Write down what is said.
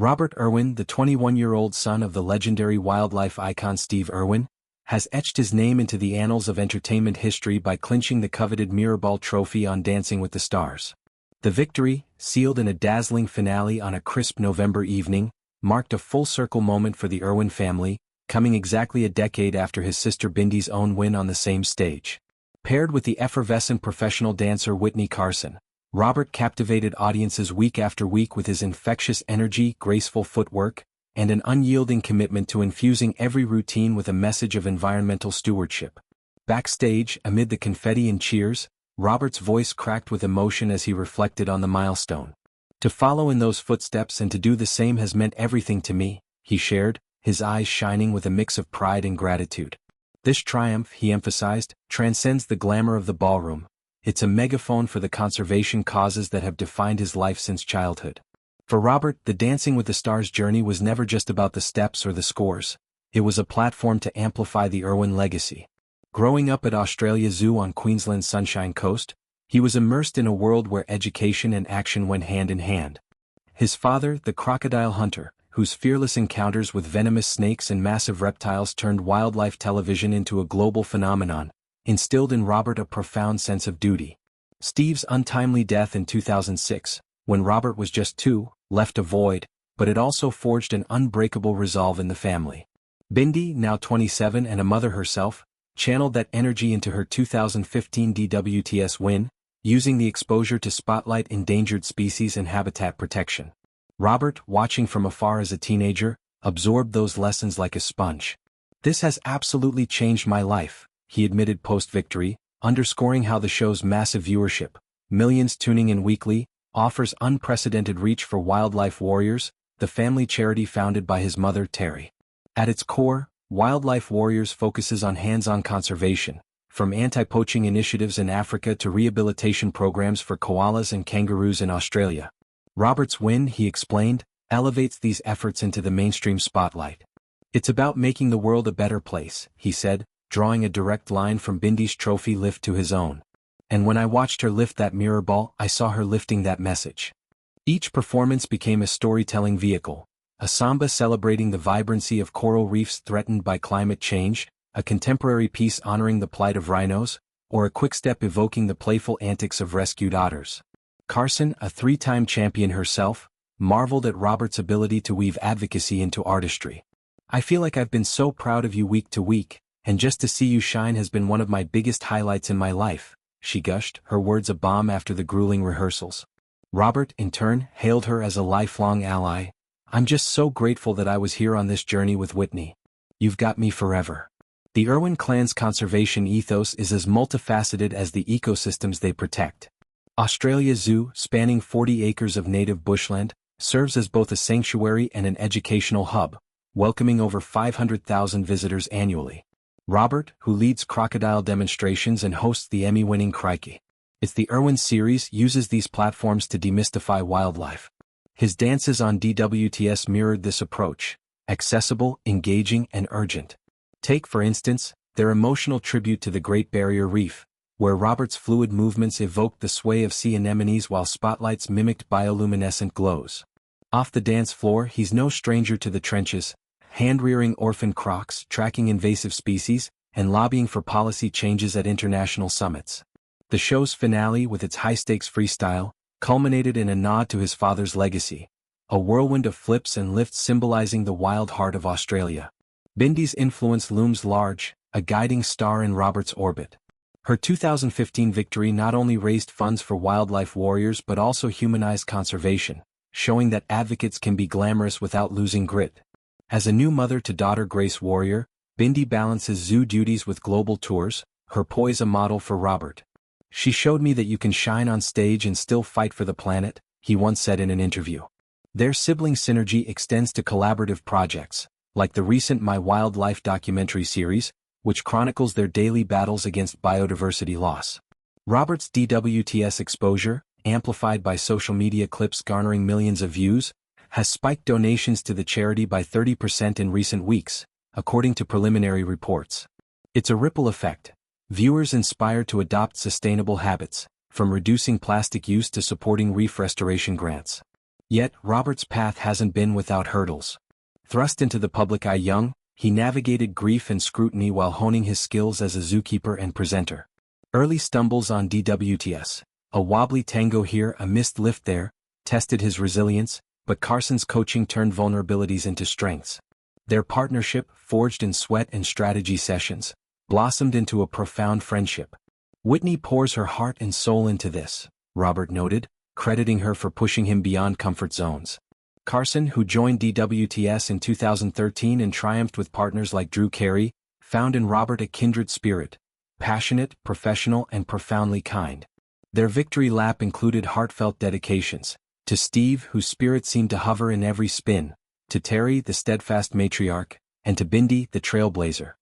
Robert Irwin, the 21-year-old son of the legendary wildlife icon Steve Irwin, has etched his name into the annals of entertainment history by clinching the coveted Mirrorball trophy on Dancing with the Stars. The victory, sealed in a dazzling finale on a crisp November evening, marked a full-circle moment for the Irwin family, coming exactly a decade after his sister Bindi's own win on the same stage. Paired with the effervescent professional dancer Witney Carson, Robert captivated audiences week after week with his infectious energy, graceful footwork, and an unyielding commitment to infusing every routine with a message of environmental stewardship. Backstage, amid the confetti and cheers, Robert's voice cracked with emotion as he reflected on the milestone. "To follow in those footsteps and to do the same has meant everything to me," he shared, his eyes shining with a mix of pride and gratitude. "This triumph," he emphasized, "transcends the glamour of the ballroom. It's a megaphone for the conservation causes that have defined his life since childhood." For Robert, the Dancing with the Stars journey was never just about the steps or the scores. It was a platform to amplify the Irwin legacy. Growing up at Australia Zoo on Queensland's Sunshine Coast, he was immersed in a world where education and action went hand in hand. His father, the crocodile hunter, whose fearless encounters with venomous snakes and massive reptiles turned wildlife television into a global phenomenon, instilled in Robert a profound sense of duty. Steve's untimely death in 2006, when Robert was just 2, left a void, but it also forged an unbreakable resolve in the family. Bindi, now 27 and a mother herself, channeled that energy into her 2015 DWTS win, using the exposure to spotlight endangered species and habitat protection. Robert, watching from afar as a teenager, absorbed those lessons like a sponge. "This has absolutely changed my life," he admitted post-victory, underscoring how the show's massive viewership, millions tuning in weekly, offers unprecedented reach for Wildlife Warriors, the family charity founded by his mother Terry. At its core, Wildlife Warriors focuses on hands-on conservation, from anti-poaching initiatives in Africa to rehabilitation programs for koalas and kangaroos in Australia. Robert's win, he explained, elevates these efforts into the mainstream spotlight. "It's about making the world a better place," he said, drawing a direct line from Bindi's trophy lift to his own. "And when I watched her lift that mirror ball, I saw her lifting that message." Each performance became a storytelling vehicle, a samba celebrating the vibrancy of coral reefs threatened by climate change, a contemporary piece honoring the plight of rhinos, or a quickstep evoking the playful antics of rescued otters. Carson, a 3-time champion herself, marveled at Robert's ability to weave advocacy into artistry. "I feel like I've been so proud of you week to week, and just to see you shine has been one of my biggest highlights in my life," she gushed, her words a balm after the grueling rehearsals. Robert, in turn, hailed her as a lifelong ally. "I'm just so grateful that I was here on this journey with Witney. You've got me forever." The Irwin clan's conservation ethos is as multifaceted as the ecosystems they protect. Australia Zoo, spanning 40 acres of native bushland, serves as both a sanctuary and an educational hub, welcoming over 500,000 visitors annually. Robert, who leads crocodile demonstrations and hosts the Emmy-winning Crikey. It's the Irwin series, uses these platforms to demystify wildlife. His dances on DWTS mirrored this approach, accessible, engaging, and urgent. Take, for instance, their emotional tribute to the Great Barrier Reef, where Robert's fluid movements evoked the sway of sea anemones while spotlights mimicked bioluminescent glows. Off the dance floor, he's no stranger to the trenches, hand-rearing orphan crocs, tracking invasive species, and lobbying for policy changes at international summits. The show's finale, with its high-stakes freestyle, culminated in a nod to his father's legacy, a whirlwind of flips and lifts symbolizing the wild heart of Australia. Bindi's influence looms large, a guiding star in Robert's orbit. Her 2015 victory not only raised funds for Wildlife Warriors but also humanized conservation, showing that advocates can be glamorous without losing grit. As a new mother-to-daughter Grace Warrior, Bindi balances zoo duties with global tours, her poise a model for Robert. "She showed me that you can shine on stage and still fight for the planet," he once said in an interview. Their sibling synergy extends to collaborative projects, like the recent My Wildlife documentary series, which chronicles their daily battles against biodiversity loss. Robert's DWTS exposure, amplified by social media clips garnering millions of views, has spiked donations to the charity by 30% in recent weeks, according to preliminary reports. It's a ripple effect. Viewers inspired to adopt sustainable habits, from reducing plastic use to supporting reef restoration grants. Yet, Robert's path hasn't been without hurdles. Thrust into the public eye young, he navigated grief and scrutiny while honing his skills as a zookeeper and presenter. Early stumbles on DWTS, a wobbly tango here, a missed lift there, tested his resilience, but Carson's coaching turned vulnerabilities into strengths. Their partnership, forged in sweat and strategy sessions, blossomed into a profound friendship. Witney pours her heart and soul into this, Robert noted, crediting her for pushing him beyond comfort zones. Carson, who joined DWTS in 2013 and triumphed with partners like Drew Carey, found in Robert a kindred spirit, passionate, professional, and profoundly kind. Their victory lap included heartfelt dedications, to Steve, whose spirit seemed to hover in every spin, to Terry, the steadfast matriarch, and to Bindi, the trailblazer.